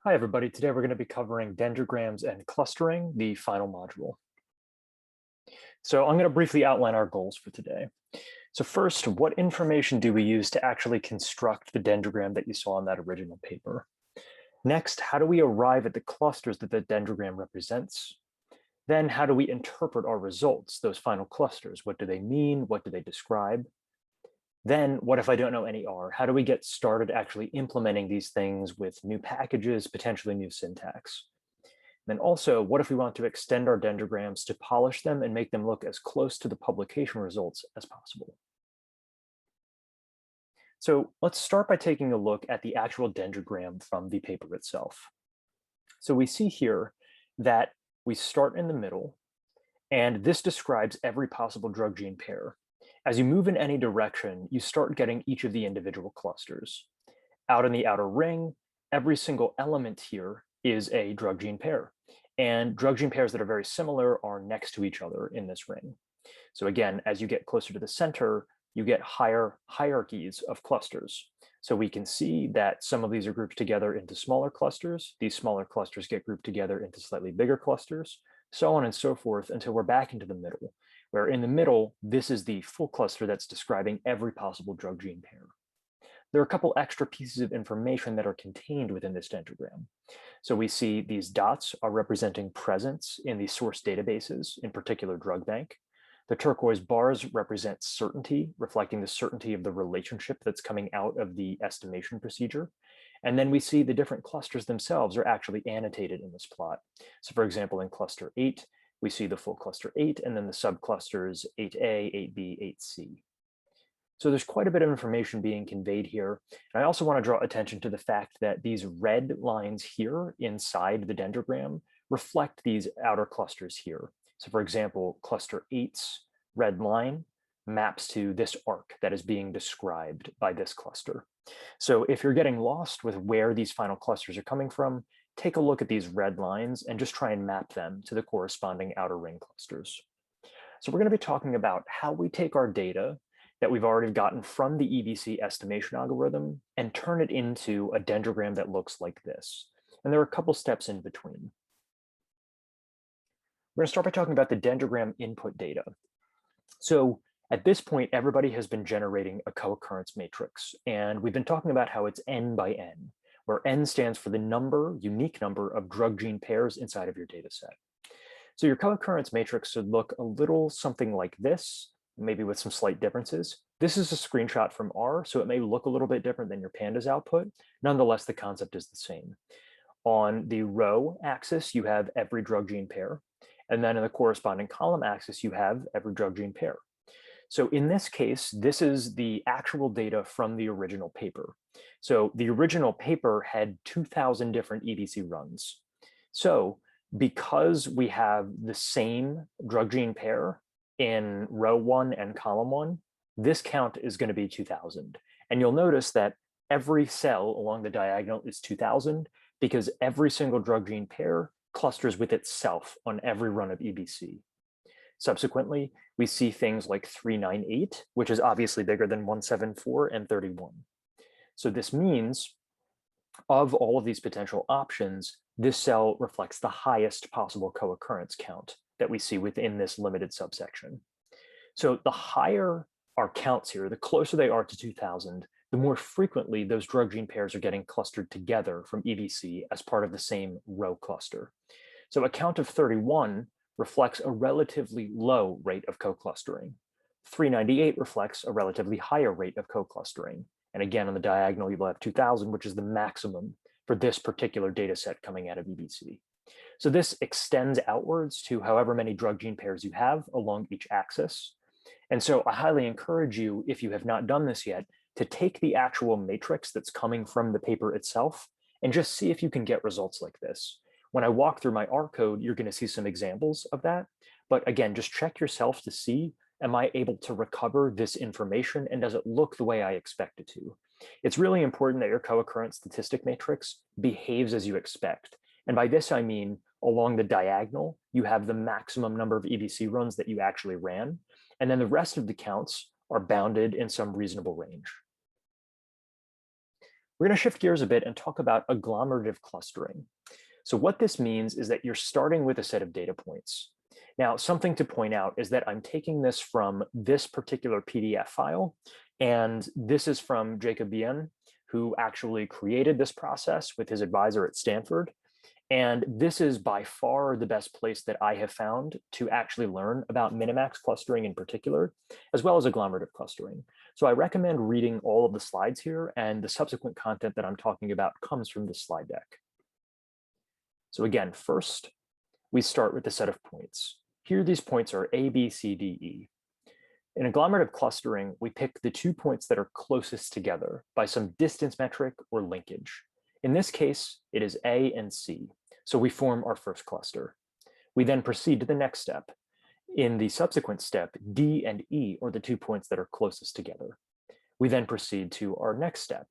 Hi, everybody. Today we're going to be covering dendrograms and clustering, the final module. So I'm going to briefly outline our goals for today. So first, what information do we use to actually construct the dendrogram that you saw in that original paper? Next, how do we arrive at the clusters that the dendrogram represents? Then how do we interpret our results, those final clusters? What do they mean? What do they describe? Then what if I don't know any R? How do we get started actually implementing these things with new packages, potentially new syntax? Then also, what if we want to extend our dendrograms to polish them and make them look as close to the publication results as possible? So let's start by taking a look at the actual dendrogram from the paper itself. So we see here that we start in the middle, and this describes every possible drug-gene pair. As you move in any direction, you start getting each of the individual clusters. Out in the outer ring, every single element here is a drug-gene pair. And drug-gene pairs that are very similar are next to each other in this ring. So again, as you get closer to the center, you get higher hierarchies of clusters. So we can see that some of these are grouped together into smaller clusters. These smaller clusters get grouped together into slightly bigger clusters, so on and so forth until we're back into the middle, where in the middle, this is the full cluster that's describing every possible drug-gene pair. There are a couple extra pieces of information that are contained within this dendrogram. So we see these dots are representing presence in the source databases, in particular drug bank. The turquoise bars represent certainty, reflecting the certainty of the relationship that's coming out of the estimation procedure. And then we see the different clusters themselves are actually annotated in this plot. So for example, in cluster 8, we see the full cluster 8, and then the subclusters 8A, 8B, 8C. So there's quite a bit of information being conveyed here. And I also want to draw attention to the fact that these red lines here inside the dendrogram reflect these outer clusters here. So for example, cluster 8's red line maps to this arc that is being described by this cluster. So if you're getting lost with where these final clusters are coming from, take a look at these red lines and just try and map them to the corresponding outer ring clusters. So we're going to be talking about how we take our data that we've already gotten from the EBC estimation algorithm and turn it into a dendrogram that looks like this. And there are a couple steps in between. We're going to start by talking about the dendrogram input data. So at this point, everybody has been generating a co-occurrence matrix, and we've been talking about how it's n by n, where n stands for the unique number of drug-gene pairs inside of your data set. So your co-occurrence matrix should look a little something like this, maybe with some slight differences. This is a screenshot from R, so it may look a little bit different than your pandas output. Nonetheless, the concept is the same. On the row axis, you have every drug-gene pair. And then in the corresponding column axis, you have every drug-gene pair. So in this case, this is the actual data from the original paper. So the original paper had 2,000 different EBC runs. So because we have the same drug-gene pair in row 1 and column 1, this count is going to be 2,000. And you'll notice that every cell along the diagonal is 2,000 because every single drug-gene pair clusters with itself on every run of EBC. Subsequently, we see things like 398, which is obviously bigger than 174 and 31. So this means of all of these potential options, this cell reflects the highest possible co-occurrence count that we see within this limited subsection. So the higher our counts here, the closer they are to 2,000, the more frequently those drug-gene pairs are getting clustered together from EBC as part of the same row cluster. So a count of 31 reflects a relatively low rate of co-clustering. 398 reflects a relatively higher rate of co-clustering. And again, on the diagonal, you will have 2,000, which is the maximum for this particular data set coming out of EBC. So this extends outwards to however many drug-gene pairs you have along each axis. And so I highly encourage you, if you have not done this yet, to take the actual matrix that's coming from the paper itself and just see if you can get results like this. When I walk through my R code, you're going to see some examples of that. But again, just check yourself to see, am I able to recover this information and does it look the way I expect it to? It's really important that your co-occurrence statistic matrix behaves as you expect. And by this, I mean along the diagonal, you have the maximum number of EBC runs that you actually ran. And then the rest of the counts are bounded in some reasonable range. We're going to shift gears a bit and talk about agglomerative clustering. So what this means is that you're starting with a set of data points. Now, something to point out is that I'm taking this from this particular PDF file, and this is from Jacob Bien, who actually created this process with his advisor at Stanford. And this is by far the best place that I have found to actually learn about minimax clustering in particular, as well as agglomerative clustering. So I recommend reading all of the slides here, and the subsequent content that I'm talking about comes from this slide deck. So again, first, we start with a set of points. Here, these points are A, B, C, D, E. In agglomerative clustering, we pick the 2 points that are closest together by some distance metric or linkage. In this case, it is A and C. So we form our first cluster. We then proceed to the next step. In the subsequent step, D and E are the 2 points that are closest together. We then proceed to our next step.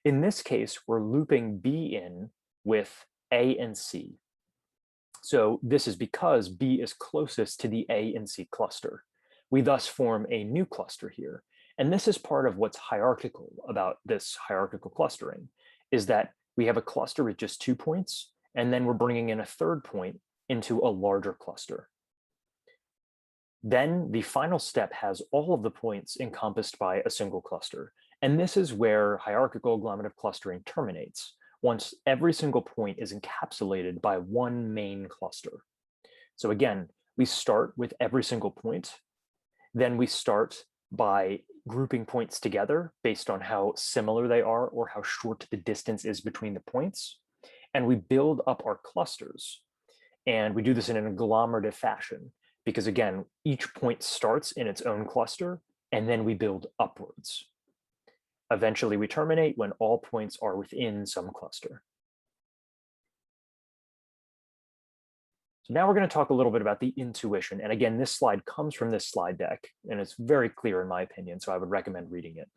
In this case, we're looping B in with A and C. So this is because B is closest to the A and C cluster. We thus form a new cluster here. And this is part of what's hierarchical about this hierarchical clustering, is that we have a cluster with just 2 points, and then we're bringing in a third point into a larger cluster. Then the final step has all of the points encompassed by a single cluster. And this is where hierarchical agglomerative clustering terminates, once every single point is encapsulated by one main cluster. So again, we start with every single point. Then we start by grouping points together based on how similar they are or how short the distance is between the points. And we build up our clusters. And we do this in an agglomerative fashion because, again, each point starts in its own cluster, and then we build upwards. Eventually, we terminate when all points are within some cluster. So now we're going to talk a little bit about the intuition. And again, this slide comes from this slide deck, and it's very clear in my opinion, so I would recommend reading it.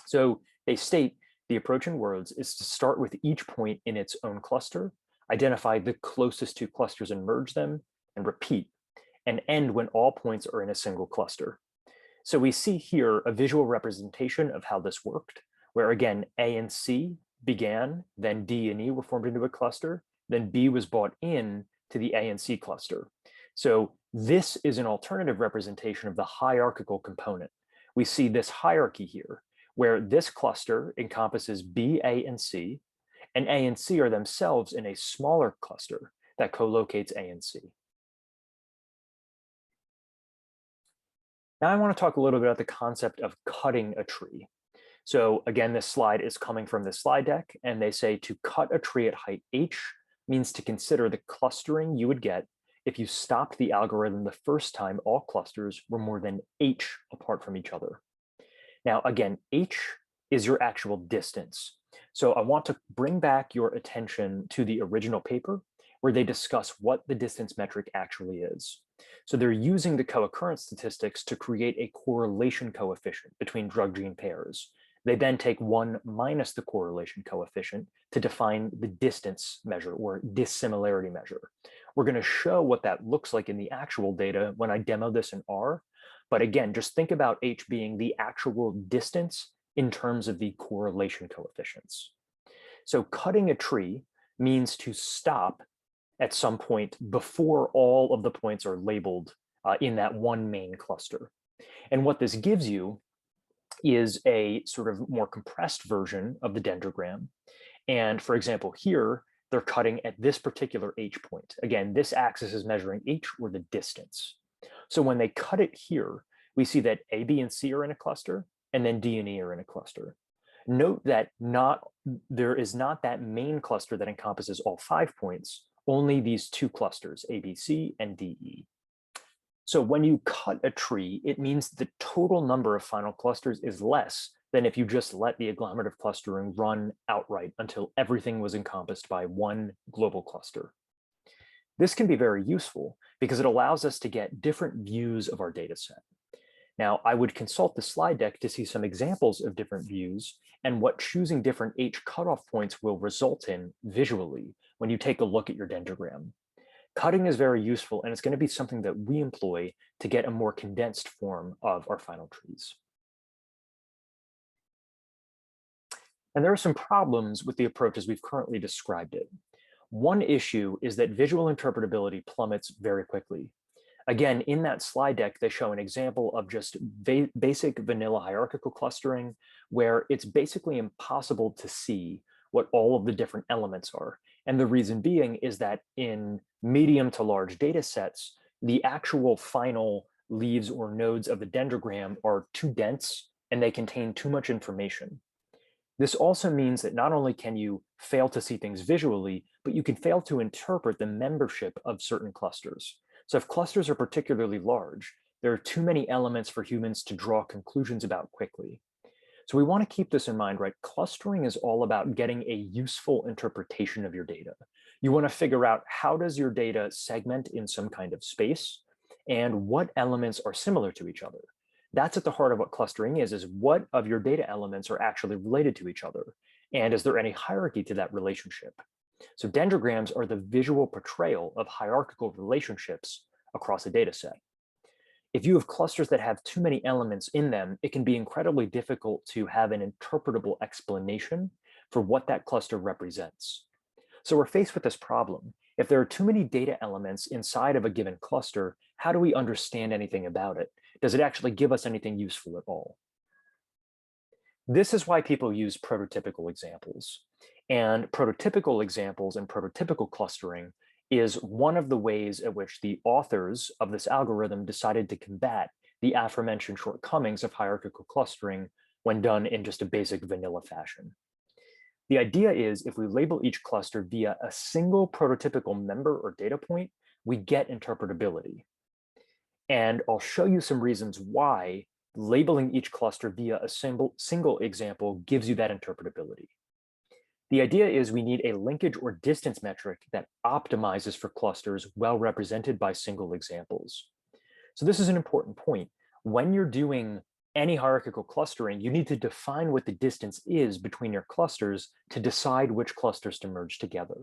So they state the approach in words is to start with each point in its own cluster, identify the closest 2 clusters and merge them, and repeat, and end when all points are in a single cluster. So we see here a visual representation of how this worked, where again, A and C began, then D and E were formed into a cluster, then B was brought in to the A and C cluster. So this is an alternative representation of the hierarchical component. We see this hierarchy here, where this cluster encompasses B, A, and C are themselves in a smaller cluster that co-locates A and C. Now I want to talk a little bit about the concept of cutting a tree. So again, this slide is coming from the slide deck, and they say to cut a tree at height h means to consider the clustering you would get if you stopped the algorithm the first time all clusters were more than h apart from each other. Now again, h is your actual distance. So I want to bring back your attention to the original paper where they discuss what the distance metric actually is. So they're using the co-occurrence statistics to create a correlation coefficient between drug gene pairs. They then take 1 minus the correlation coefficient to define the distance measure or dissimilarity measure. We're going to show what that looks like in the actual data when I demo this in R. But again, just think about h being the actual distance in terms of the correlation coefficients. So cutting a tree means to stop at some point before all of the points are labeled in that one main cluster. And what this gives you is a sort of more compressed version of the dendrogram. And for example, here, they're cutting at this particular h point. Again, this axis is measuring h, or the distance. So when they cut it here, we see that A, B, and C are in a cluster, and then D and E are in a cluster. Note that there is not that main cluster that encompasses all 5 points, only these 2 clusters, A, B, C, and D, E. So when you cut a tree, it means the total number of final clusters is less than if you just let the agglomerative clustering run outright until everything was encompassed by one global cluster. This can be very useful because it allows us to get different views of our data set. Now, I would consult the slide deck to see some examples of different views and what choosing different H cutoff points will result in visually when you take a look at your dendrogram. Cutting is very useful, and it's going to be something that we employ to get a more condensed form of our final trees. And there are some problems with the approach as we've currently described it. One issue is that visual interpretability plummets very quickly. Again, in that slide deck, they show an example of just basic vanilla hierarchical clustering, where it's basically impossible to see what all of the different elements are. And the reason being is that in medium to large data sets, the actual final leaves or nodes of the dendrogram are too dense and they contain too much information. This also means that not only can you fail to see things visually, but you can fail to interpret the membership of certain clusters. So if clusters are particularly large, there are too many elements for humans to draw conclusions about quickly. So we want to keep this in mind, right? Clustering is all about getting a useful interpretation of your data. You want to figure out, how does your data segment in some kind of space, and what elements are similar to each other? That's at the heart of what clustering is what of your data elements are actually related to each other? And is there any hierarchy to that relationship? So dendrograms are the visual portrayal of hierarchical relationships across a data set. If you have clusters that have too many elements in them, it can be incredibly difficult to have an interpretable explanation for what that cluster represents. So we're faced with this problem. If there are too many data elements inside of a given cluster, how do we understand anything about it? Does it actually give us anything useful at all? This is why people use prototypical examples. And prototypical examples and prototypical clustering is one of the ways at which the authors of this algorithm decided to combat the aforementioned shortcomings of hierarchical clustering when done in just a basic vanilla fashion. The idea is, if we label each cluster via a single prototypical member or data point, we get interpretability. And I'll show you some reasons why labeling each cluster via a single example gives you that interpretability. The idea is we need a linkage or distance metric that optimizes for clusters well represented by single examples. So this is an important point. When you're doing any hierarchical clustering, you need to define what the distance is between your clusters to decide which clusters to merge together.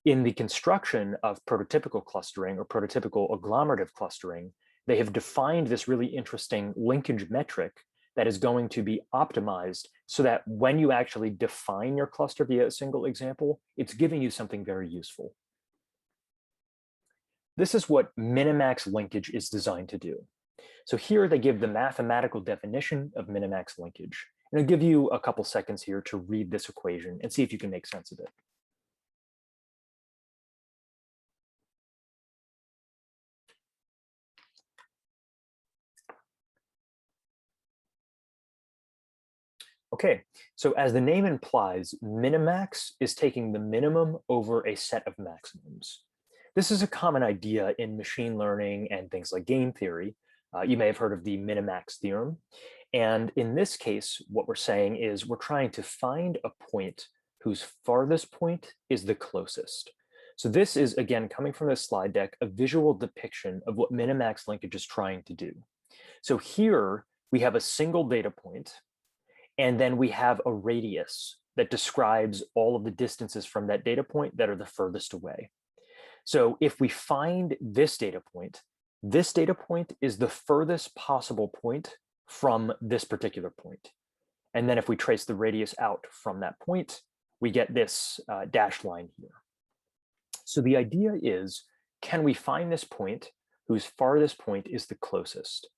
In the construction of prototypical clustering or prototypical agglomerative clustering, they have defined this really interesting linkage metric that is going to be optimized so that when you actually define your cluster via a single example, it's giving you something very useful. This is what minimax linkage is designed to do. So here they give the mathematical definition of minimax linkage. And I'll give you a couple seconds here to read this equation and see if you can make sense of it. Okay, so as the name implies, minimax is taking the minimum over a set of maximums. This is a common idea in machine learning and things like game theory. You may have heard of the minimax theorem. And in this case, what we're saying is we're trying to find a point whose farthest point is the closest. So this is, again, coming from this slide deck, a visual depiction of what minimax linkage is trying to do. So here we have a single data point, and then we have a radius that describes all of the distances from that data point that are the furthest away. So if we find this data point is the furthest possible point from this particular point. And then if we trace the radius out from that point, we get this dashed line here. So the idea is, can we find this point whose farthest point is the closest?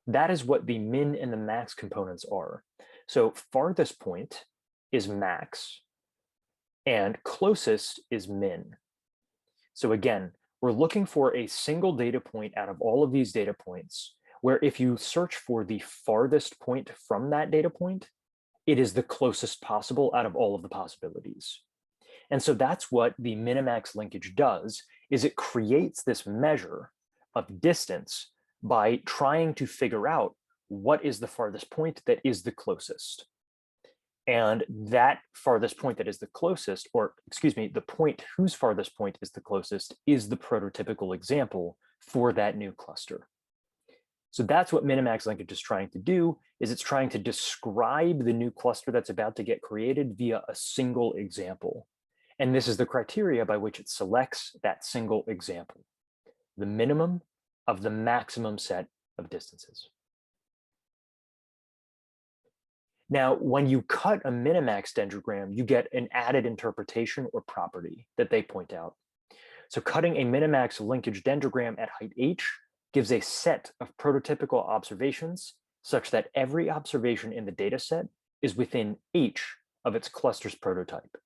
That is what the min and the max components are. So farthest point is max and closest is min. So again, we're looking for a single data point out of all of these data points, where if you search for the farthest point from that data point, it is the closest possible out of all of the possibilities. And so that's what the minimax linkage does, is it creates this measure of distance by trying to figure out what is the farthest point that is the closest. And that farthest point that is the closest, or excuse me, the point whose farthest point is the closest is the prototypical example for that new cluster. So that's what minimax linkage is trying to do, is it's trying to describe the new cluster that's about to get created via a single example. And this is the criteria by which it selects that single example, the minimum of the maximum set of distances. Now, when you cut a minimax dendrogram, you get an added interpretation or property that they point out. So cutting a minimax linkage dendrogram at height h gives a set of prototypical observations such that every observation in the data set is within h of its cluster's prototype.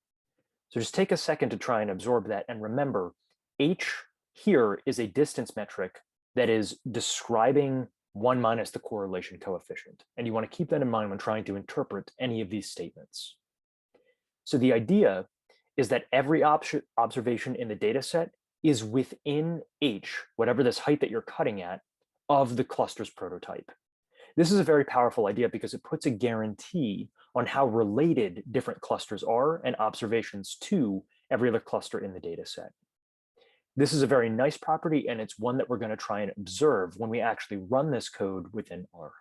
So just take a second to try and absorb that, and remember, h here is a distance metric that is describing 1 minus the correlation coefficient. And you want to keep that in mind when trying to interpret any of these statements. So the idea is that every observation in the data set is within h, whatever this height that you're cutting at, of the cluster's prototype. This is a very powerful idea because it puts a guarantee on how related different clusters are and observations to every other cluster in the data set. This is a very nice property, and it's one that we're going to try and observe when we actually run this code within R.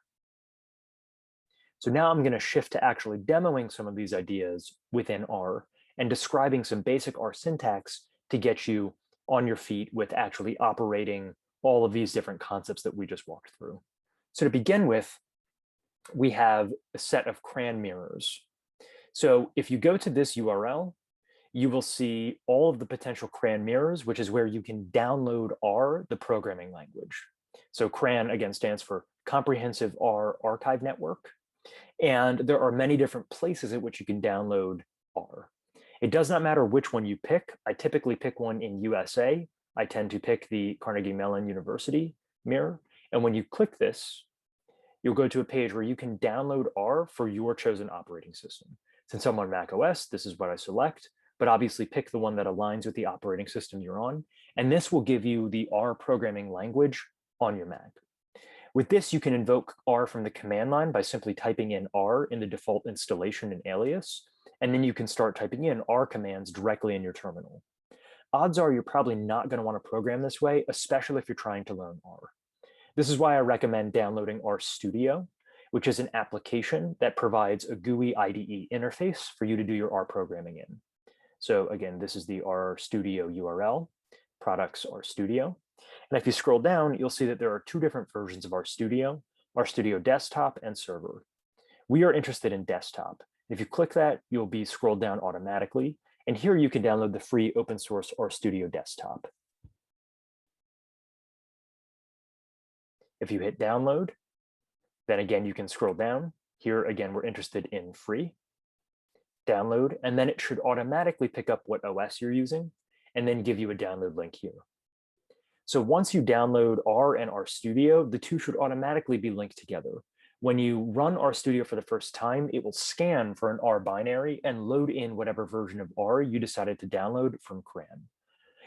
So now I'm going to shift to actually demoing some of these ideas within R and describing some basic R syntax to get you on your feet with actually operating all of these different concepts that we just walked through. So to begin with, we have a set of CRAN mirrors. So if you go to this URL, you will see all of the potential CRAN mirrors, which is where you can download R, the programming language. So CRAN, again, stands for Comprehensive R Archive Network. And there are many different places at which you can download R. It does not matter which one you pick. I typically pick one in USA. I tend to pick the Carnegie Mellon University mirror. And when you click this, you'll go to a page where you can download R for your chosen operating system. Since I'm on Mac OS, this is what I select, but obviously pick the one that aligns with the operating system you're on. And this will give you the R programming language on your Mac. With this, you can invoke R from the command line by simply typing in R in the default installation and alias, and then you can start typing in R commands directly in your terminal. Odds are you're probably not going to want to program this way, especially if you're trying to learn R. This is why I recommend downloading RStudio, which is an application that provides a GUI IDE interface for you to do your R programming in. So again, this is the RStudio URL, products RStudio. And if you scroll down, you'll see that there are two different versions of RStudio Desktop and Server. We are interested in Desktop. If you click that, you'll be scrolled down automatically. And here you can download the free open source RStudio Desktop. If you hit download, then again, you can scroll down. Here again, we're interested in free. Download, and then it should automatically pick up what OS you're using and then give you a download link here. So once you download R and RStudio, the two should automatically be linked together. When you run RStudio for the first time, it will scan for an R binary and load in whatever version of R you decided to download from CRAN.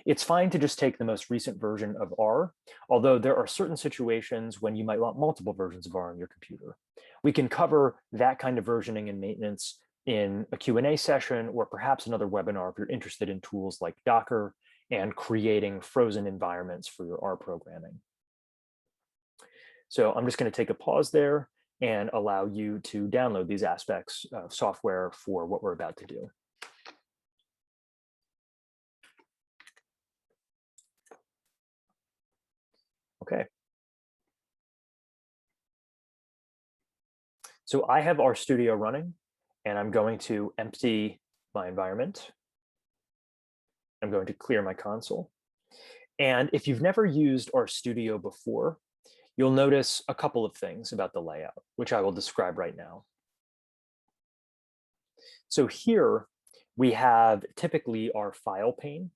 It's fine to just take the most recent version of R, although there are certain situations when you might want multiple versions of R on your computer. We can cover that kind of versioning and maintenance in a Q&A session or perhaps another webinar if you're interested in tools like Docker and creating frozen environments for your R programming. So I'm just going to take a pause there and allow you to download these aspects of software for what we're about to do. Okay. So I have RStudio running, and I'm going to empty my environment. I'm going to clear my console. And if you've never used RStudio before, you'll notice a couple of things about the layout, which I will describe right now. So here we have typically our file pane,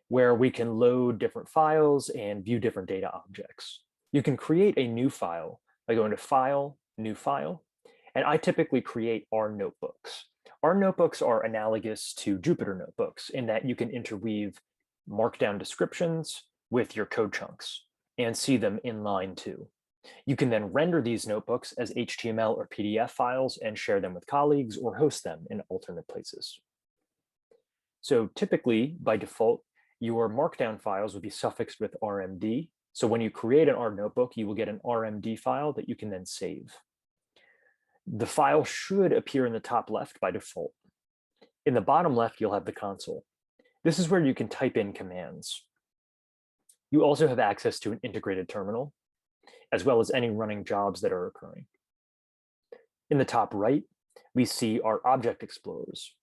where we can load different files and view different data objects. You can create a new file by going to File, New File, and I typically create R notebooks. R notebooks are analogous to Jupyter notebooks in that you can interweave markdown descriptions with your code chunks and see them in line 2. You can then render these notebooks as HTML or PDF files and share them with colleagues or host them in alternate places. So typically, by default, your markdown files would be suffixed with RMD. So when you create an R notebook, you will get an RMD file that you can then save. The file should appear in the top left by default. In the bottom left, you'll have the console. This is where you can type in commands. You also have access to an integrated terminal, as well as any running jobs that are occurring. In the top right, we see our object explorers.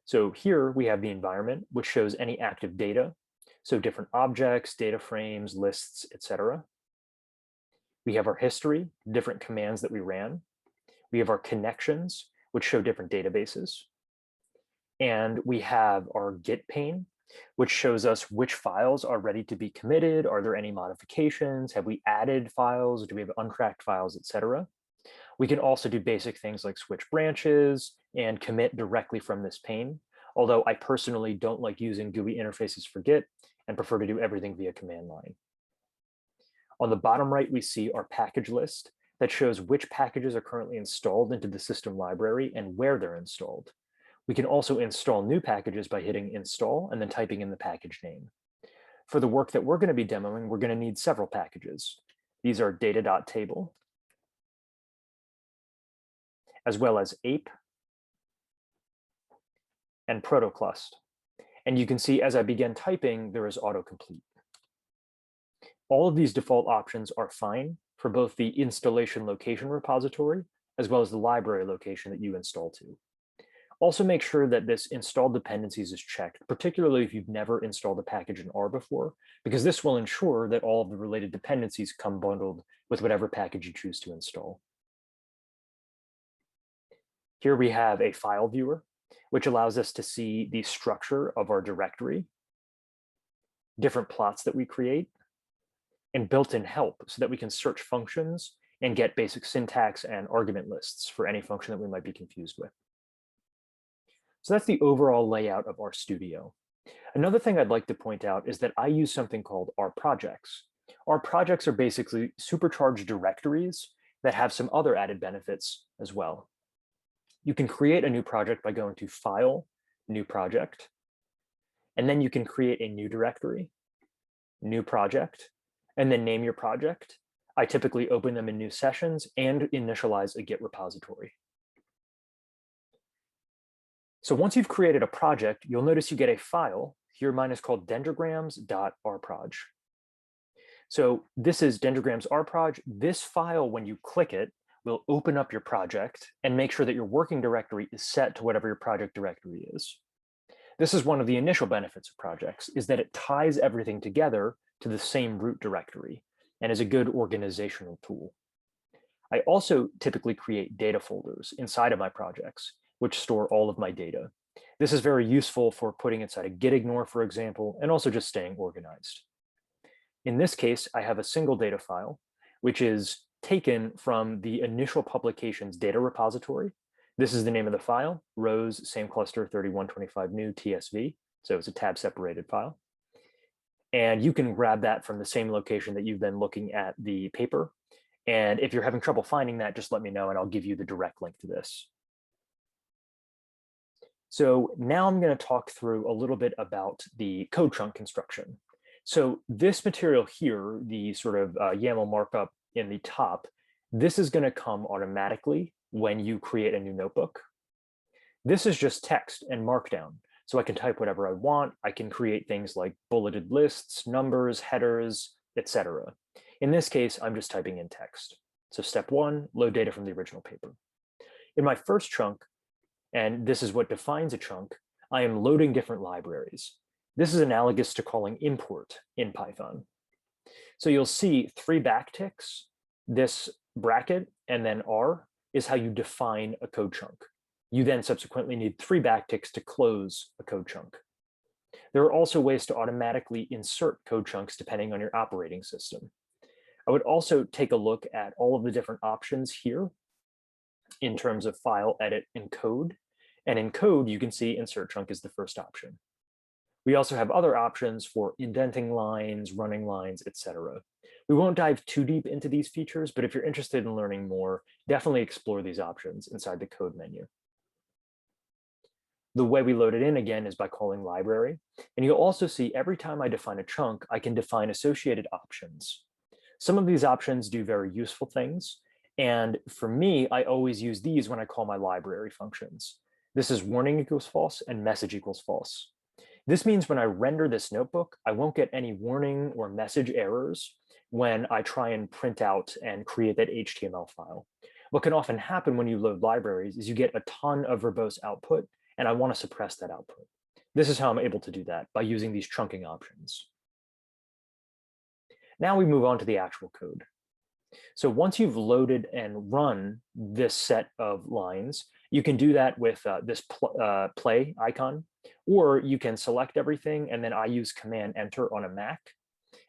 So here we have the environment, which shows any active data. So different objects, data frames, lists, etc. We have our history, different commands that we ran. We have our connections, which show different databases. And we have our Git pane, which shows us which files are ready to be committed. Are there any modifications? Have we added files? Do we have uncracked files, etc.? We can also do basic things like switch branches and commit directly from this pane, although I personally don't like using GUI interfaces for Git and prefer to do everything via command line. On the bottom right, we see our package list that shows which packages are currently installed into the system library and where they're installed. We can also install new packages by hitting install and then typing in the package name. For the work that we're going to be demoing, we're going to need several packages. These are data.table, as well as ape and protoclust. And you can see as I begin typing, there is autocomplete. All of these default options are fine for both the installation location repository, as well as the library location that you install to. Also make sure that this install dependencies is checked, particularly if you've never installed a package in R before, because this will ensure that all of the related dependencies come bundled with whatever package you choose to install. Here we have a file viewer, which allows us to see the structure of our directory, different plots that we create, and built-in help so that we can search functions and get basic syntax and argument lists for any function that we might be confused with. So that's the overall layout of RStudio. Another thing I'd like to point out is that I use something called R projects. R projects are basically supercharged directories that have some other added benefits as well. You can create a new project by going to File, New Project, and then you can create a new directory, New Project, and then name your project. I typically open them in new sessions and initialize a Git repository. So once you've created a project, you'll notice you get a file. Here mine is called dendrograms.rproj. So this is dendrograms rproj. This file, when you click it, will open up your project and make sure that your working directory is set to whatever your project directory is. This is one of the initial benefits of projects, is that it ties everything together to the same root directory and is a good organizational tool. I also typically create data folders inside of my projects, which store all of my data. This is very useful for putting inside a gitignore, for example, and also just staying organized. In this case, I have a single data file, which is taken from the initial publication's data repository. This is the name of the file, rows, same cluster, 3125 new TSV. So it's a tab separated file. And you can grab that from the same location that you've been looking at the paper. And if you're having trouble finding that, just let me know and I'll give you the direct link to this. So now I'm going to talk through a little bit about the code chunk construction. So this material here, the sort of YAML markup in the top, this is going to come automatically when you create a new notebook. This is just text and markdown. So I can type whatever I want. I can create things like bulleted lists, numbers, headers, etc. In this case, I'm just typing in text. So step one, load data from the original paper. In my first chunk, and this is what defines a chunk, I am loading different libraries. This is analogous to calling import in Python. So you'll see 3 backticks, this bracket, and then R is how you define a code chunk. You then subsequently need 3 backticks to close a code chunk. There are also ways to automatically insert code chunks depending on your operating system. I would also take a look at all of the different options here in terms of file, edit, and code. And in code, you can see insert chunk is the first option. We also have other options for indenting lines, running lines, etc. We won't dive too deep into these features, but if you're interested in learning more, definitely explore these options inside the code menu. The way we load it in again is by calling library. And you'll also see every time I define a chunk, I can define associated options. Some of these options do very useful things. And for me, I always use these when I call my library functions. This is warning equals false and message equals false. This means when I render this notebook, I won't get any warning or message errors when I try and print out and create that HTML file. What can often happen when you load libraries is you get a ton of verbose output, and I want to suppress that output. This is how I'm able to do that, by using these trunking options. Now we move on to the actual code. So once you've loaded and run this set of lines, you can do that with this play icon, or you can select everything, and then I use Command Enter on a Mac.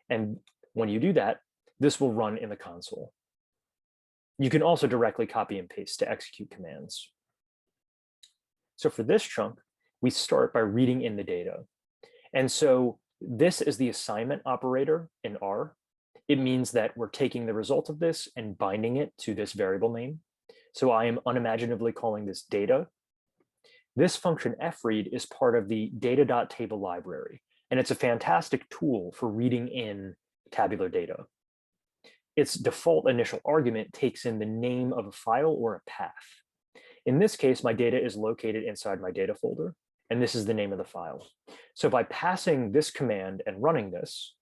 And when you do that, this will run in the console. You can also directly copy and paste to execute commands. So for this chunk, we start by reading in the data. And so this is the assignment operator in R. It means that we're taking the result of this and binding it to this variable name. So I am unimaginatively calling this data. This function fread is part of the data.table library, and it's a fantastic tool for reading in tabular data. Its default initial argument takes in the name of a file or a path. In this case, my data is located inside my data folder, and this is the name of the file. So by passing this command and running this,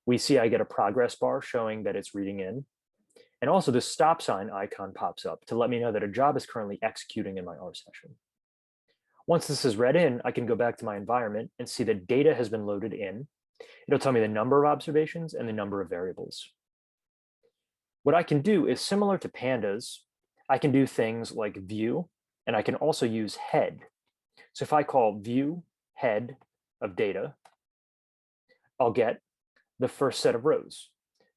we see I get a progress bar showing that it's reading in. And also the stop sign icon pops up to let me know that a job is currently executing in my R session. Once this is read in, I can go back to my environment and see that data has been loaded in. It'll tell me the number of observations and the number of variables. What I can do is similar to pandas. I can do things like view, and I can also use head. So if I call view head of data, I'll get the first set of rows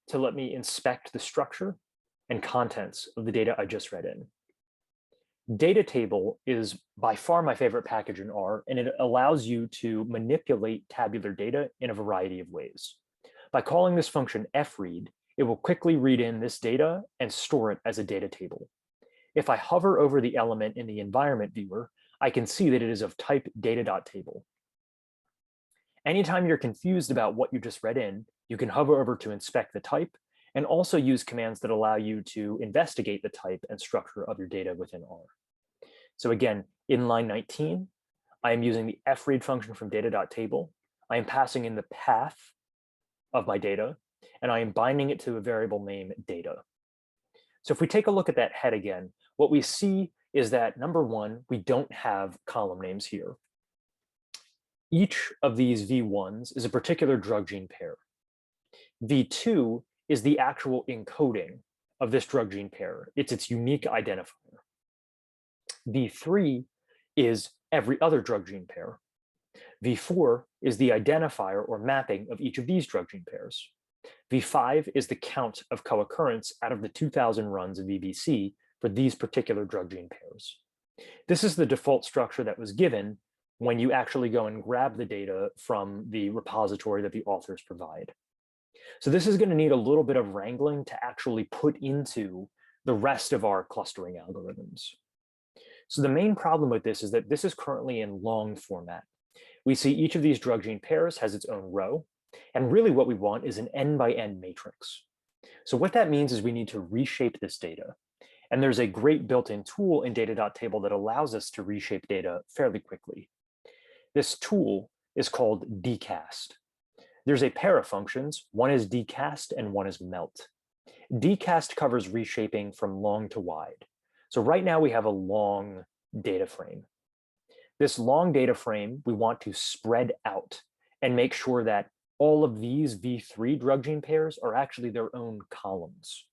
to let me inspect the structure and contents of the data I just read in. Data table is by far my favorite package in R, and it allows you to manipulate tabular data in a variety of ways. By calling this function fread, it will quickly read in this data and store it as a data table. If I hover over the element in the environment viewer, I can see that it is of type data.table. Anytime you're confused about what you just read in, you can hover over to inspect the type, and also use commands that allow you to investigate the type and structure of your data within R. So again, in line 19, I am using the fread function from data.table. I am passing in the path of my data, and I am binding it to a variable name data. So if we take a look at that head again, what we see is that number one, we don't have column names here. Each of these V1s is a particular drug gene pair. V2 is the actual encoding of this drug gene pair. It's its unique identifier. V3 is every other drug gene pair. V4 is the identifier or mapping of each of these drug gene pairs. V5 is the count of co-occurrence out of the 2000 runs of VBC for these particular drug gene pairs. This is the default structure that was given when you actually go and grab the data from the repository that the authors provide. So this is going to need a little bit of wrangling to actually put into the rest of our clustering algorithms. So the main problem with this is that this is currently in long format. We see each of these drug gene pairs has its own row, and really what we want is an n by n matrix. So what that means is we need to reshape this data. And there's a great built-in tool in data.table that allows us to reshape data fairly quickly. This tool is called dcast. There's a pair of functions. One is dcast and one is melt. Dcast covers reshaping from long to wide. So right now we have a long data frame. This long data frame, we want to spread out and make sure that all of these V3 drug gene pairs are actually their own columns.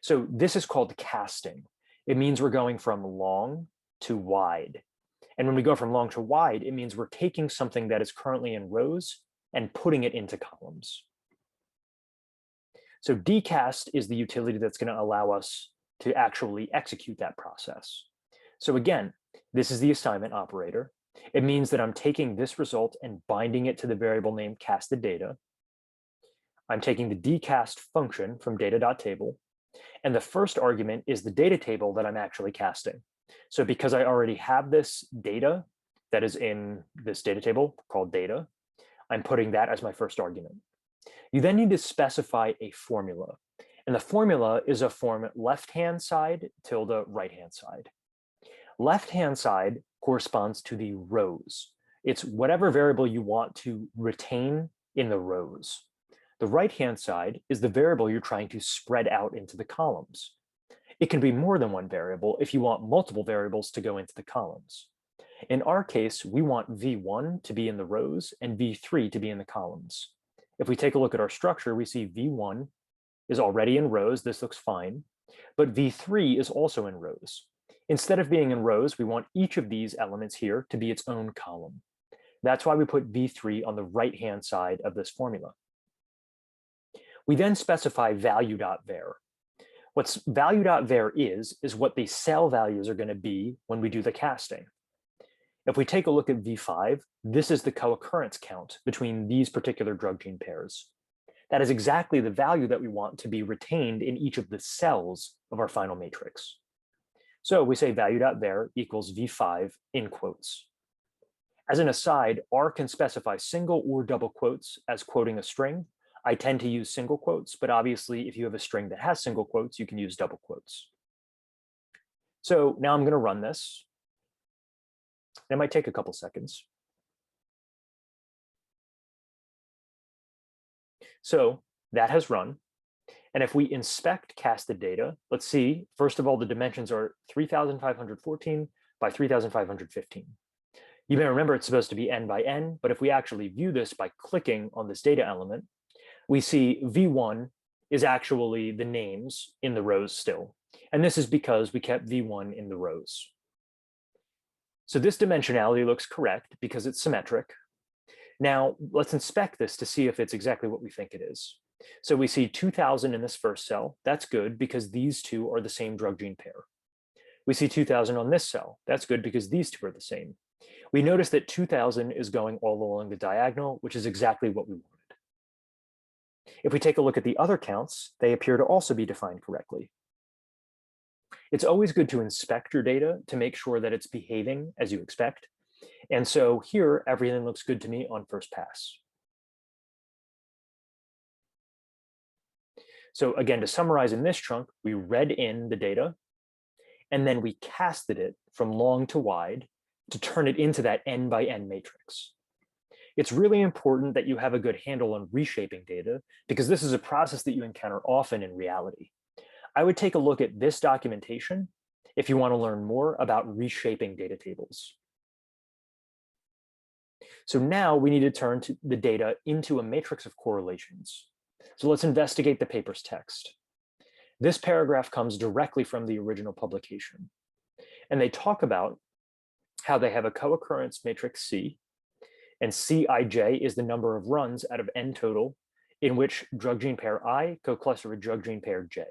So this is called casting. It means we're going from long to wide. And when we go from long to wide, it means we're taking something that is currently in rows and putting it into columns. So dcast is the utility that's going to allow us to actually execute that process. So again, this is the assignment operator. It means that I'm taking this result and binding it to the variable name casted data. I'm taking the dcast function from data.table, and the first argument is the data table that I'm actually casting. So because I already have this data that is in this data table called data, I'm putting that as my first argument. You then need to specify a formula, and the formula is a form left-hand side tilde right-hand side. Left-hand side corresponds to the rows. It's whatever variable you want to retain in the rows. The right-hand side is the variable you're trying to spread out into the columns. It can be more than one variable if you want multiple variables to go into the columns. In our case, we want V1 to be in the rows and V3 to be in the columns. If we take a look at our structure, we see V1 is already in rows. This looks fine, but V3 is also in rows. Instead of being in rows, we want each of these elements here to be its own column. That's why we put V3 on the right-hand side of this formula. We then specify value.var. What value.var is what the cell values are going to be when we do the casting. If we take a look at V5, this is the co-occurrence count between these particular drug gene pairs. That is exactly the value that we want to be retained in each of the cells of our final matrix. So we say value.var equals V5 in quotes. As an aside, R can specify single or double quotes as quoting a string. I tend to use single quotes, but obviously if you have a string that has single quotes, you can use double quotes. So now I'm going to run this. It might take a couple seconds. So that has run. And if we inspect casted data, let's see, first of all, the dimensions are 3,514 by 3,515. You may remember it's supposed to be n by n, but if we actually view this by clicking on this data element, we see V1 is actually the names in the rows still. And this is because we kept V1 in the rows. So this dimensionality looks correct because it's symmetric. Now let's inspect this to see if it's exactly what we think it is. So we see 2000 in this first cell. That's good because these two are the same drug gene pair. We see 2000 on this cell. That's good because these two are the same. We notice that 2000 is going all along the diagonal, which is exactly what we wanted. If we take a look at the other counts, they appear to also be defined correctly. It's always good to inspect your data to make sure that it's behaving as you expect. And so here, everything looks good to me on first pass. So again, to summarize in this chunk, we read in the data, and then we casted it from long to wide to turn it into that n by n matrix. It's really important that you have a good handle on reshaping data because this is a process that you encounter often in reality. I would take a look at this documentation if you want to learn more about reshaping data tables. So now we need to turn the data into a matrix of correlations. So let's investigate the paper's text. This paragraph comes directly from the original publication. And they talk about how they have a co-occurrence matrix C, and Cij is the number of runs out of n total in which drug gene pair I co-cluster with drug gene pair J.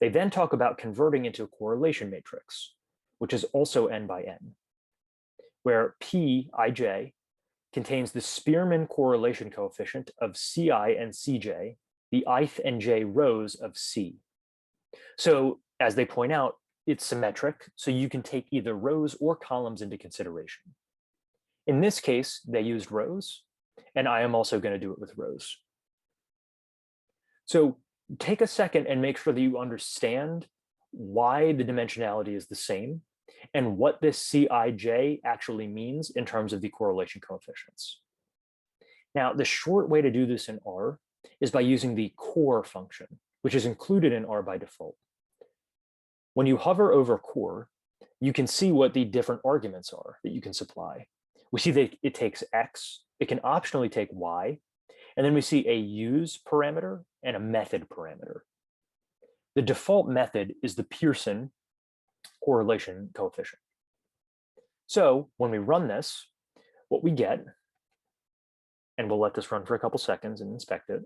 They then talk about converting into a correlation matrix, which is also n by n, where Pij contains the Spearman correlation coefficient of Ci and Cj, the ith and j rows of C. So as they point out, it's symmetric, so you can take either rows or columns into consideration. In this case, they used rows, and I am also going to do it with rows. So take a second and make sure that you understand why the dimensionality is the same and what this Cij actually means in terms of the correlation coefficients. Now, the short way to do this in R is by using the core function, which is included in R by default. When you hover over core, you can see what the different arguments are that you can supply. We see that it takes X, it can optionally take Y, and then we see a use parameter and a method parameter. The default method is the Pearson correlation coefficient. So when we run this, what we get, and we'll let this run for a couple seconds and inspect it.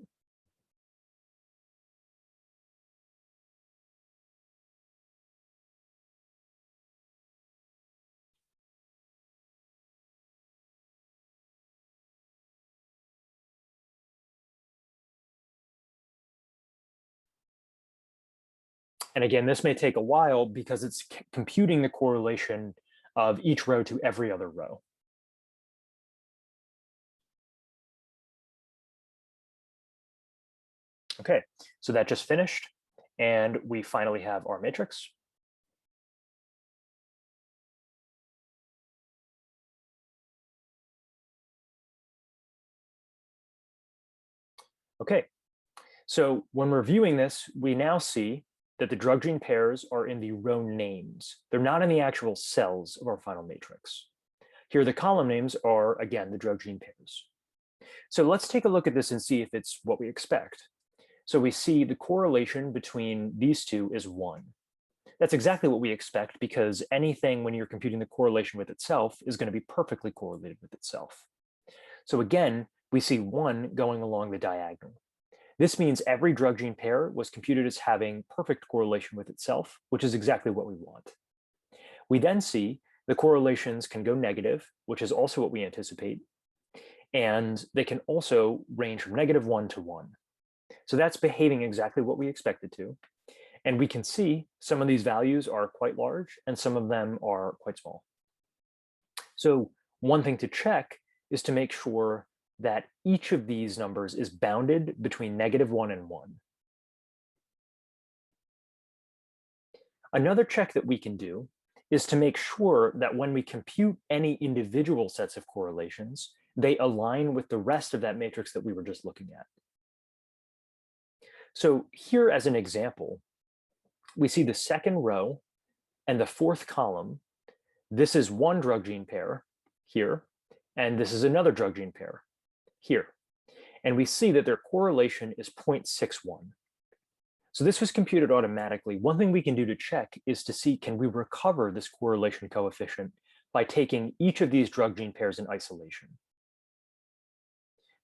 And again, this may take a while because it's computing the correlation of each row to every other row. Okay, so that just finished, and we finally have our matrix. Okay, so when we're viewing this, we now see that the drug gene pairs are in the row names. They're not in the actual cells of our final matrix. Here, the column names are, again, the drug gene pairs. So let's take a look at this and see if it's what we expect. So we see the correlation between these two is 1. That's exactly what we expect, because anything when you're computing the correlation with itself is going to be perfectly correlated with itself. So again, we see 1 going along the diagonal. This means every drug gene pair was computed as having perfect correlation with itself, which is exactly what we want. We then see the correlations can go negative, which is also what we anticipate, and they can also range from -1 to 1. So that's behaving exactly what we expect it to. And we can see some of these values are quite large and some of them are quite small. So one thing to check is to make sure that each of these numbers is bounded between -1 and 1. Another check that we can do is to make sure that when we compute any individual sets of correlations, they align with the rest of that matrix that we were just looking at. So here, as an example, we see the second row and the fourth column. This is one drug gene pair here, and this is another drug gene pair here. And we see that their correlation is 0.61. So this was computed automatically. One thing we can do to check is to see, can we recover this correlation coefficient by taking each of these drug gene pairs in isolation?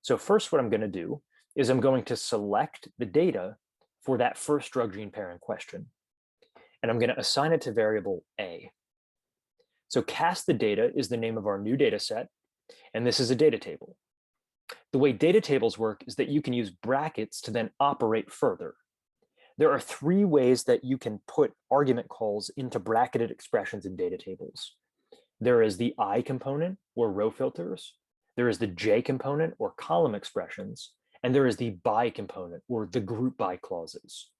So first, what I'm going to do is I'm going to select the data for that first drug gene pair in question. And I'm going to assign it to variable A. So cast the data is the name of our new data set, and this is a data table. The way data tables work is that you can use brackets to then operate further. There are 3 ways that you can put argument calls into bracketed expressions in data tables. There is the I component, or row filters. There is the J component, or column expressions. And there is the by component, or the group by clauses.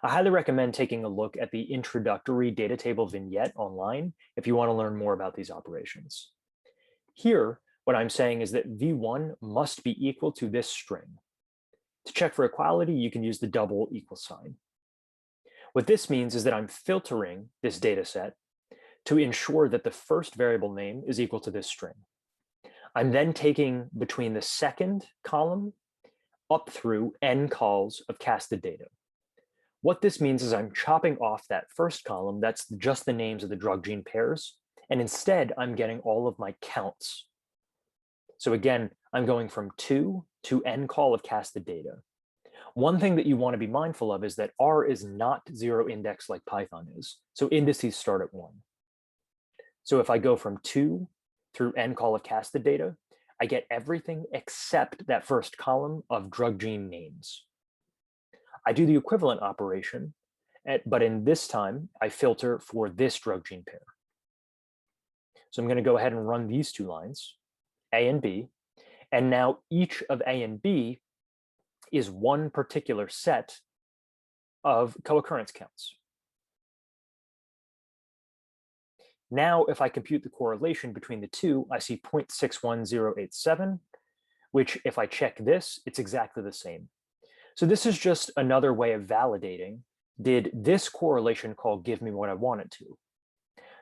I highly recommend taking a look at the introductory data table vignette online if you want to learn more about these operations. Here, what I'm saying is that V1 must be equal to this string. To check for equality, you can use the double equal sign. What this means is that I'm filtering this data set to ensure that the first variable name is equal to this string. I'm then taking between the second column up through n calls of casted data. What this means is I'm chopping off that first column, that's just the names of the drug gene pairs, and instead I'm getting all of my counts. So again, I'm going from 2 to n call of casted data. One thing that you want to be mindful of is that R is not 0 index like Python is, so indices start at 1. So if I go from 2 through n call of casted data, I get everything except that first column of drug gene names. I do the equivalent operation, but in this time, I filter for this drug gene pair. So I'm going to go ahead and run these 2 lines, A and B, and now each of A and B is one particular set of co-occurrence counts. Now, if I compute the correlation between the 2, I see 0.61087, which if I check this, it's exactly the same. So this is just another way of validating, did this correlation call give me what I want it to?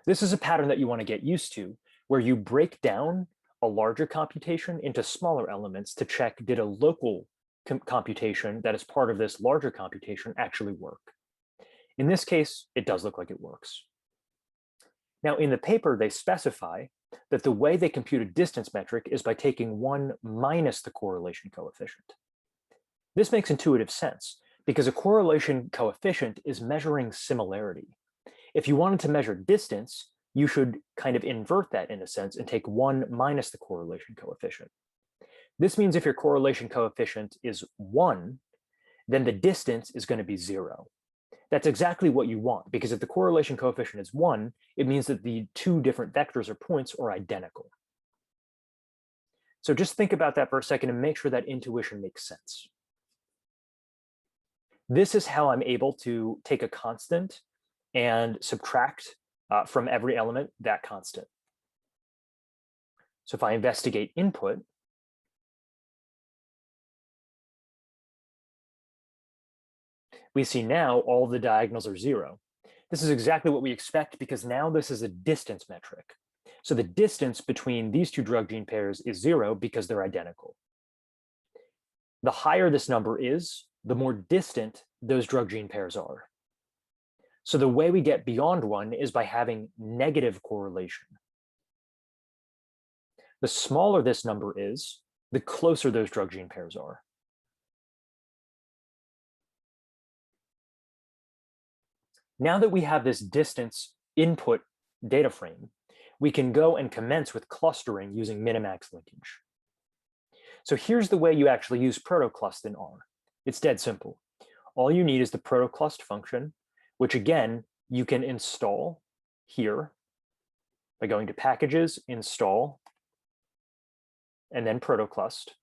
This is a pattern that you want to get used to, where you break down a larger computation into smaller elements to check, did a local computation that is part of this larger computation actually work? In this case, it does look like it works. Now, in the paper, they specify that the way they compute a distance metric is by taking 1 minus the correlation coefficient. This makes intuitive sense because a correlation coefficient is measuring similarity. If you wanted to measure distance, you should kind of invert that in a sense and take 1 minus the correlation coefficient. This means if your correlation coefficient is 1, then the distance is going to be 0. That's exactly what you want, because if the correlation coefficient is 1, it means that the 2 different vectors or points are identical. So just think about that for a second and make sure that intuition makes sense. This is how I'm able to take a constant and subtract from every element that constant. So if I investigate input, we see now all the diagonals are 0. This is exactly what we expect because now this is a distance metric. So the distance between these two drug gene pairs is 0 because they're identical. The higher this number is, the more distant those drug gene pairs are. So the way we get beyond 1 is by having negative correlation. The smaller this number is, the closer those drug gene pairs are. Now that we have this distance input data frame, we can go and commence with clustering using minimax linkage. So here's the way you actually use protoclust in R. It's dead simple. All you need is the protoclust function, which again, you can install here by going to Packages, Install, and then protoclust.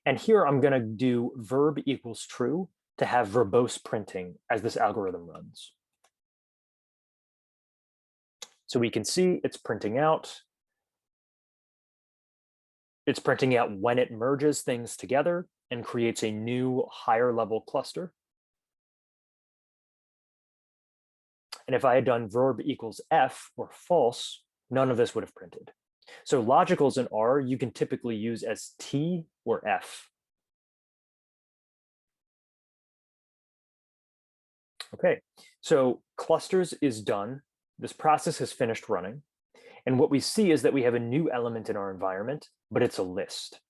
And here I'm going to do verb equals true to have verbose printing as this algorithm runs. So we can see it's printing out. It's printing out when it merges things together and creates a new higher level cluster. And if I had done verb equals F or false, none of this would have printed. So logicals in R, you can typically use as T or F. Okay, so clusters is done. This process has finished running. And what we see is that we have a new element in our environment, but it's a list.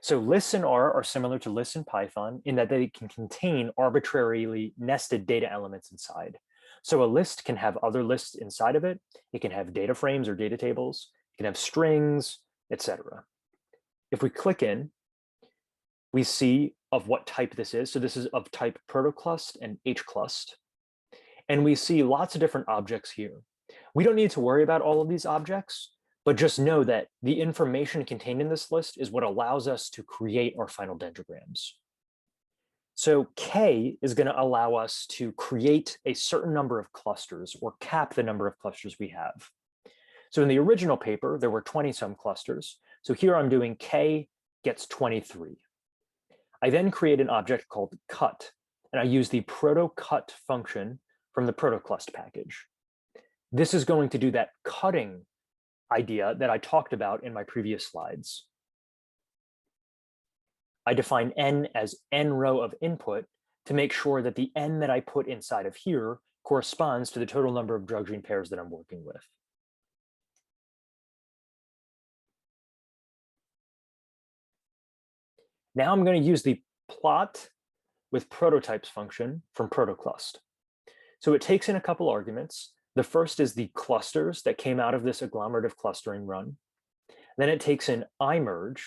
So lists in R are similar to lists in Python in that they can contain arbitrarily nested data elements inside. So a list can have other lists inside of it. It can have data frames or data tables. It can have strings, etc. If we click in, we see of what type this is. So this is of type protoclust and hclust. And we see lots of different objects here. We don't need to worry about all of these objects, but just know that the information contained in this list is what allows us to create our final dendrograms. So K is going to allow us to create a certain number of clusters or cap the number of clusters we have. So in the original paper, there were 20-some clusters. So here I'm doing K gets 23. I then create an object called cut, and I use the proto-cut function from the protoclust package. This is going to do that cutting idea that I talked about in my previous slides. I define n as n row of input to make sure that the n that I put inside of here corresponds to the total number of drug gene pairs that I'm working with. Now I'm going to use the plot with prototypes function from protoclust. So it takes in a couple arguments. The first is the clusters that came out of this agglomerative clustering run. Then it takes in imerge.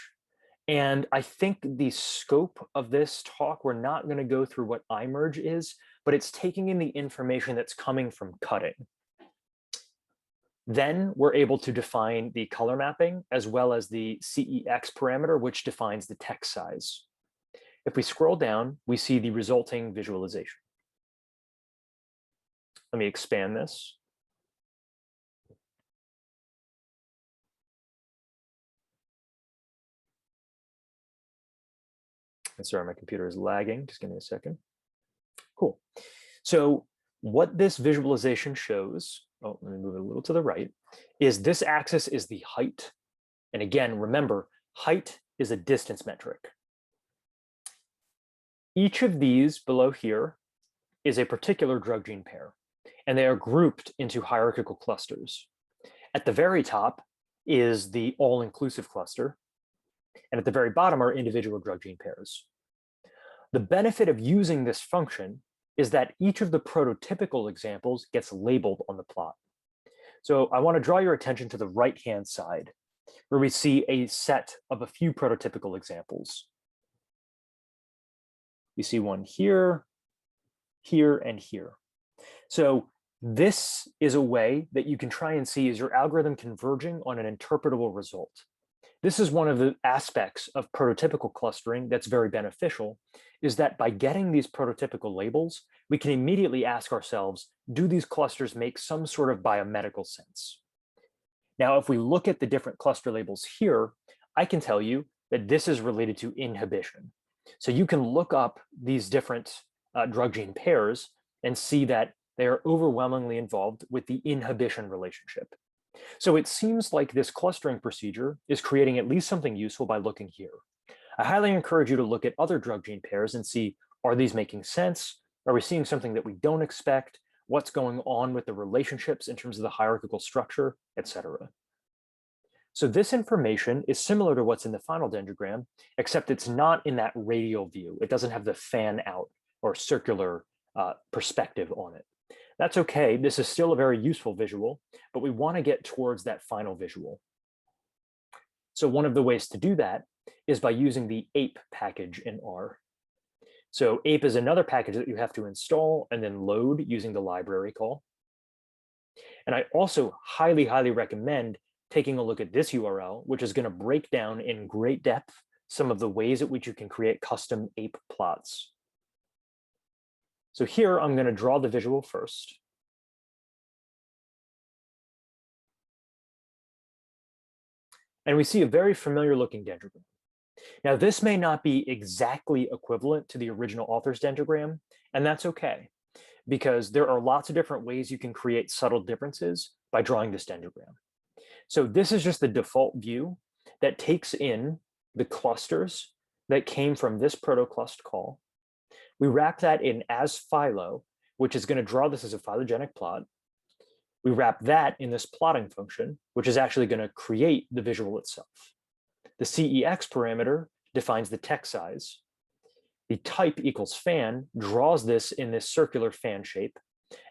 And I think the scope of this talk, we're not going to go through what imerge is, but it's taking in the information that's coming from cutting. Then we're able to define the color mapping as well as the CEX parameter, which defines the text size. If we scroll down, we see the resulting visualization. Let me expand this. And sorry, my computer is lagging. Just give me a second. Cool. So what this visualization shows, oh, let me move it a little to the right, is this axis is the height. And again, remember, height is a distance metric. Each of these below here is a particular drug gene pair, and they are grouped into hierarchical clusters. At the very top is the all-inclusive cluster, and at the very bottom are individual drug gene pairs. The benefit of using this function is that each of the prototypical examples gets labeled on the plot. So I want to draw your attention to the right-hand side, where we see a set of a few prototypical examples. We see one here, here, and here. So this is a way that you can try and see is your algorithm converging on an interpretable result. This is one of the aspects of prototypical clustering that's very beneficial, is that by getting these prototypical labels, we can immediately ask ourselves, do these clusters make some sort of biomedical sense? Now, if we look at the different cluster labels here, I can tell you that this is related to inhibition. So you can look up these different drug gene pairs and see that they are overwhelmingly involved with the inhibition relationship. So it seems like this clustering procedure is creating at least something useful by looking here. I highly encourage you to look at other drug gene pairs and see, are these making sense? Are we seeing something that we don't expect? What's going on with the relationships in terms of the hierarchical structure, etc. So this information is similar to what's in the final dendrogram, except it's not in that radial view. It doesn't have the fan out or circular perspective on it. That's okay. This is still a very useful visual, but we want to get towards that final visual. So one of the ways to do that is by using the ape package in R. So ape is another package that you have to install and then load using the library call. And I also highly, highly recommend taking a look at this URL, which is going to break down in great depth some of the ways at which you can create custom ape plots. So here I'm going to draw the visual first. And we see a very familiar looking dendrogram. Now, this may not be exactly equivalent to the original author's dendrogram, and that's okay, because there are lots of different ways you can create subtle differences by drawing this dendrogram. So this is just the default view that takes in the clusters that came from this protoclust call. We wrap that in as phyllo, which is going to draw this as a phylogenetic plot. We wrap that in this plotting function, which is actually going to create the visual itself. The CEX parameter defines the text size. The type equals fan draws this in this circular fan shape.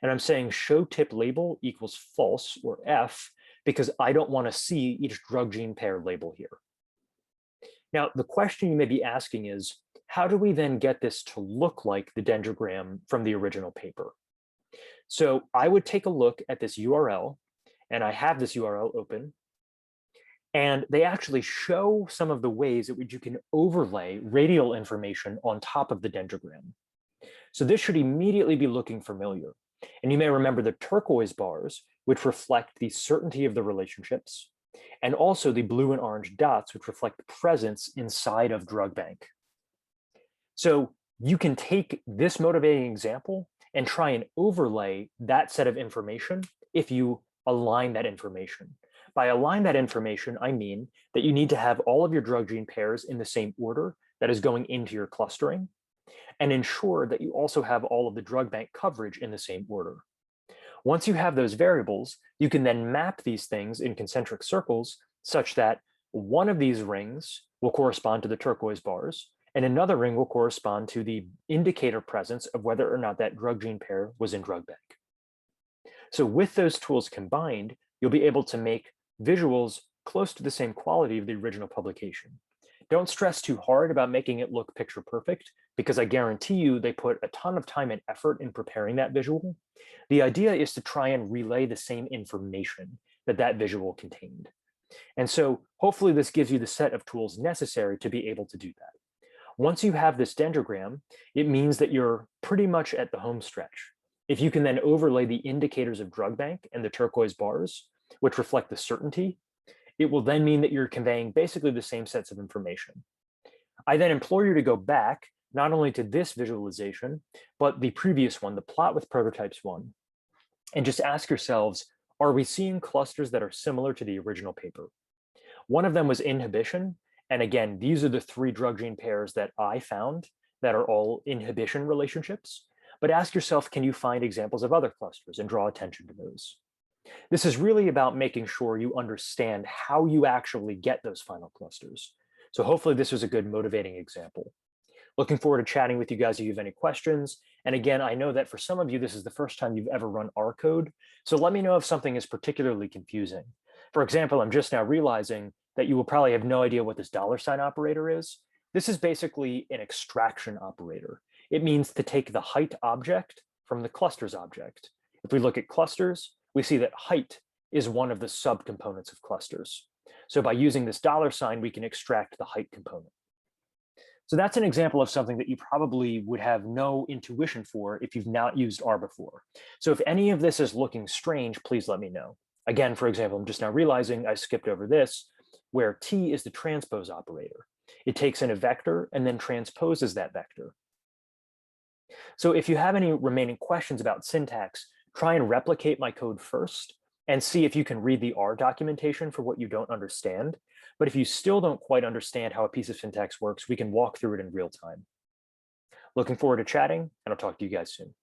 And I'm saying show tip label equals false, or F, because I don't want to see each drug gene pair label here. Now, the question you may be asking is, how do we then get this to look like the dendrogram from the original paper? So I would take a look at this URL, and I have this URL open, and they actually show some of the ways in which you can overlay radial information on top of the dendrogram. So this should immediately be looking familiar. And you may remember the turquoise bars, which reflect the certainty of the relationships, and also the blue and orange dots, which reflect presence inside of drug bank. So you can take this motivating example and try and overlay that set of information if you align that information. By align that information, I mean that you need to have all of your drug gene pairs in the same order that is going into your clustering, and ensure that you also have all of the drug bank coverage in the same order. Once you have those variables, you can then map these things in concentric circles such that one of these rings will correspond to the turquoise bars, and another ring will correspond to the indicator presence of whether or not that drug gene pair was in drug bank. So with those tools combined, you'll be able to make visuals close to the same quality of the original publication. Don't stress too hard about making it look picture perfect, because I guarantee you they put a ton of time and effort in preparing that visual. The idea is to try and relay the same information that that visual contained. And so hopefully this gives you the set of tools necessary to be able to do that. Once you have this dendrogram, it means that you're pretty much at the home stretch. If you can then overlay the indicators of drug bank and the turquoise bars, which reflect the certainty, it will then mean that you're conveying basically the same sets of information. I then implore you to go back not only to this visualization, but the previous one, the plot with prototypes 1, and just ask yourselves, are we seeing clusters that are similar to the original paper? One of them was inhibition. And again, these are the 3 drug gene pairs that I found that are all inhibition relationships. But ask yourself, can you find examples of other clusters and draw attention to those? This is really about making sure you understand how you actually get those final clusters. So hopefully this was a good motivating example. Looking forward to chatting with you guys if you have any questions. And again, I know that for some of you, this is the first time you've ever run R code. So let me know if something is particularly confusing. For example, I'm just now realizing that you will probably have no idea what this $ operator is. This is basically an extraction operator. It means to take the height object from the clusters object. If we look at clusters, we see that height is one of the subcomponents of clusters. So by using this $, we can extract the height component. So that's an example of something that you probably would have no intuition for if you've not used R before. So if any of this is looking strange, please let me know. Again, for example, I'm just now realizing I skipped over this, where T is the transpose operator. It takes in a vector and then transposes that vector. So if you have any remaining questions about syntax, try and replicate my code first and see if you can read the R documentation for what you don't understand. But if you still don't quite understand how a piece of syntax works, we can walk through it in real time. Looking forward to chatting, and I'll talk to you guys soon.